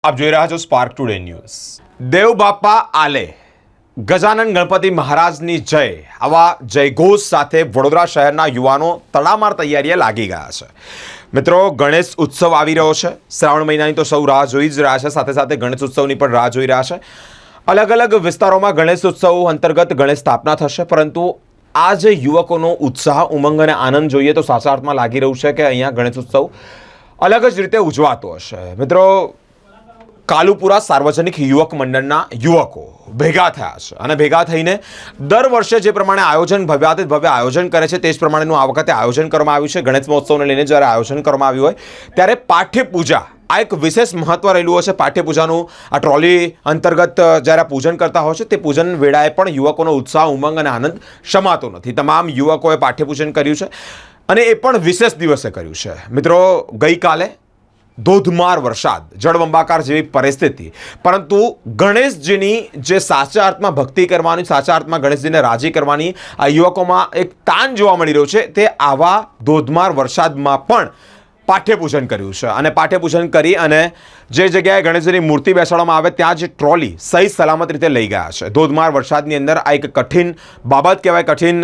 આપ જોઈ રહ્યા છો સ્પાર્ક ટુડે ન્યૂઝ। દેવ બાપા આલે ગજાનન ગણપતિ મહારાજની જય આવા જયઘોષ સાથે વડોદરા શહેરના યુવાનો તડામાર તૈયારીએ લાગી ગયા છે। મિત્રો, ગણેશ ઉત્સવ આવી રહ્યો છે। શ્રાવણ મહિનાની તો સૌ રાહ જોઈ જ રહ્યા છે, સાથે સાથે ગણેશ ઉત્સવની પણ રાહ જોઈ રહ્યા છે। અલગ અલગ વિસ્તારોમાં ગણેશ ઉત્સવ અંતર્ગત ગણેશ સ્થાપના થશે, પરંતુ આ જે યુવકોનો ઉત્સાહ, ઉમંગ અને આનંદ જોઈએ તો સાચા અર્થમાં લાગી રહ્યું છે કે અહીંયા ગણેશ ઉત્સવ અલગ જ રીતે ઉજવાતો હશે। મિત્રો, કાલુપુરા સાર્વજનિક યુવક મંડળના યુવકો ભેગા થયા છે અને ભેગા થઈને દર વર્ષે જે પ્રમાણે આયોજન ભવ્યાતિત ભવ્ય આયોજન કરે છે તે જ પ્રમાણેનું આ વખતે આયોજન કરવામાં આવ્યું છે। ગણેશ મહોત્સવને લઈને જ્યારે આયોજન કરવામાં આવ્યું હોય ત્યારે પાઠ્યપૂજા આ એક વિશેષ મહત્વ રહેલું હશે। પાઠ્યપૂજાનું આ ટ્રોલી અંતર્ગત જ્યારે પૂજન કરતા હોય છે તે પૂજન વેળાએ પણ યુવકોનો ઉત્સાહ, ઉમંગ અને આનંદ શમાતો નથી। તમામ યુવકોએ પાઠ્યપૂજન કર્યું છે અને એ પણ વિશેષ દિવસે કર્યું છે। મિત્રો, ગઈકાલે ધોધમાર વરસાદ, જળબંબાકાર જેવી પરિસ્થિતિ, પરંતુ ગણેશજીની જે સાચા અર્થમાં ભક્તિ કરવાની, સાચા અર્થમાં ગણેશજીને રાજી કરવાની આ યુવકોમાં એક તાણ જોવા મળી રહ્યું છે। તે આવા ધોધમાર વરસાદમાં પણ પાઠ્યપૂજન કર્યું છે અને પાઠ્યપૂજન કરી અને જે જગ્યાએ ગણેશજીની મૂર્તિ બેસાડવામાં આવે ત્યાં જ ટ્રોલી સહી સલામત રીતે લઈ ગયા છે। ધોધમાર વરસાદની અંદર આ એક કઠિન બાબત કહેવાય, કઠિન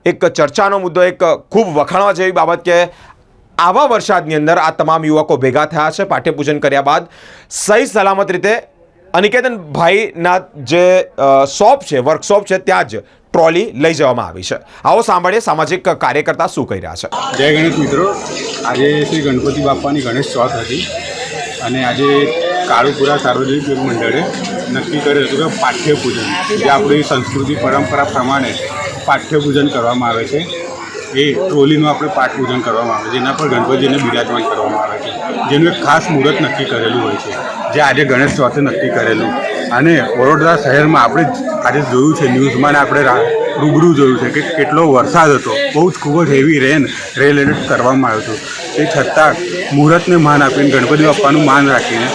એક ચર્ચાનો મુદ્દો, એક ખૂબ વખાણવા જેવી બાબત કે આવા વરસાદની અંદર આ તમામ યુવકો ભેગા થયા છે। પાઠ્યપૂજન કર્યા બાદ સહી સલામત રીતે અનિકેતનભાઈના જે શોપ છે, વર્કશોપ છે, ત્યાં જ ટ્રોલી લઈ જવામાં આવી છે। આવો સાંભળીએ સામાજિક કાર્યકર્તા શું કહી રહ્યા છે। જય ગણેશ મિત્રો, આજે શ્રી ગણપતિ બાપાની ગણેશ ચોથ હતી અને આજે કાળુપુરા સાર્વજનિક યુવક મંડળે નક્કી કર્યું હતું કે પાઠ્યપૂજન, જે આપણી સંસ્કૃતિ પરંપરા પ્રમાણે પાઠ્યપૂજન કરવામાં આવે છે, એ ટ્રોલીનું આપણે પાઠપૂજન કરવામાં આવે છે, જેના પર ગણપતિને બિરાજમાન કરવામાં આવે છે, જેનું એક ખાસ મુહૂર્ત નક્કી કરેલું હોય છે, જે આજે ગણેશ ચોથે નક્કી કરેલું। અને વડોદરા શહેરમાં આપણે આજે જોયું છે, ન્યૂઝમાં આપણે રૂબરૂ જોયું છે કે કેટલો વરસાદ હતો, બહુ જ ખૂબ જ હેવી રેલ એલર્ટ કરવામાં આવ્યું હતું। તે છતાં મુહૂર્તને માન આપીને, ગણપતિ બાપાનું માન રાખીને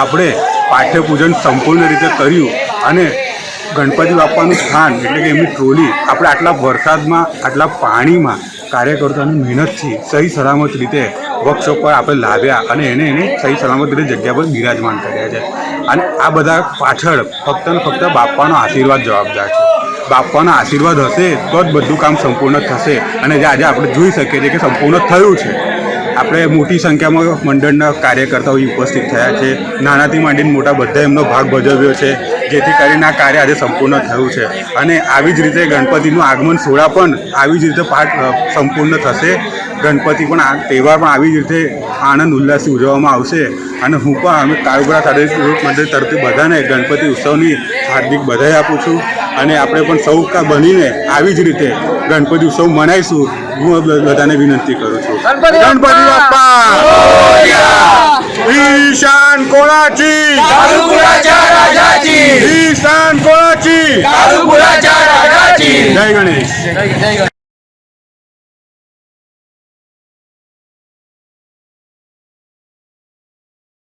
આપણે પાઠ્યપૂજન સંપૂર્ણ રીતે કર્યું અને ગણપતિ બાપાનું સ્થાન એટલે કે એમની ટ્રોલી આપણે આટલા વરસાદમાં, આટલા પાણીમાં કાર્યકર્તાની મહેનતથી સહી સલામત રીતે વર્કશોપ પર આપણે લાવ્યા અને એને સહી સલામત રીતે જગ્યા પર બિરાજમાન કર્યા છે। અને આ બધા પાછળ ફક્ત ને ફક્ત બાપાનો આશીર્વાદ જવાબદાર છે। બાપાનો આશીર્વાદ હશે તો જ બધું કામ સંપૂર્ણ થશે અને જે આજે આપણે જોઈ શકીએ છીએ કે સંપૂર્ણ થયું છે। આપણે મોટી સંખ્યામાં મંડળના કાર્યકર્તાઓ ઉપસ્થિત થયા છે, નાનાથી માંડીને મોટા બધા એમનો ભાગ ભજવ્યો છે, જેથી કરીને આ કાર્ય આજે સંપૂર્ણ થયું છે। અને આવી જ રીતે ગણપતિનું આગમન સોળા પણ આવી જ રીતે સંપૂર્ણ થશે। ગણપતિ પણ આ તહેવાર પણ આવી જ રીતે આનંદ ઉલ્લાસથી ઉજવવામાં આવશે। અને હું પણ અમે કાળુપુરા સાર્વજનિક યુવક મંડળ તરફથી બધાને ગણપતિ ઉત્સવની હાર્દિક બધાઈ આપું છું અને આપણે પણ સૌ બનીને આવી જ રીતે ગણપતિ ઉત્સવ મનાવીશું, હું બધાને વિનંતી કરું છું। ગણપતિ બાપ્પા ઈશાન કોળાચી, ઈશાન કોળાચી, જય ગણેશ।